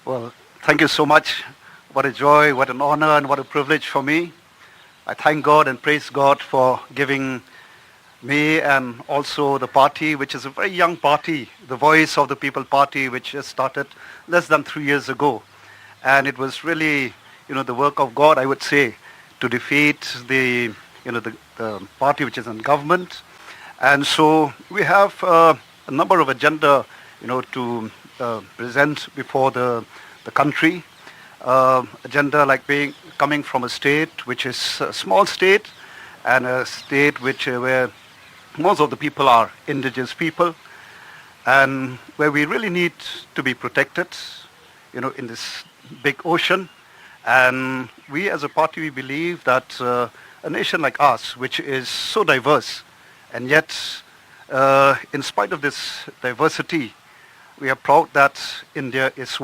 Well, thank you so much. What a joy, what an honor, and what a privilege for me. I thank God and praise God for giving me and also the party, which is a very young party, the Voice of the People Party, which just started less than 3 years ago. And it was really, the work of God, I would say, to defeat the party which is in government. And so we have a number of agenda, to present before the country. Agenda like coming from a state which is a small state and a state where most of the people are indigenous people, and where we really need to be protected, in this big ocean. And we as a party, we believe that a nation like us, which is so diverse, and yet in spite of this diversity, we are proud that India is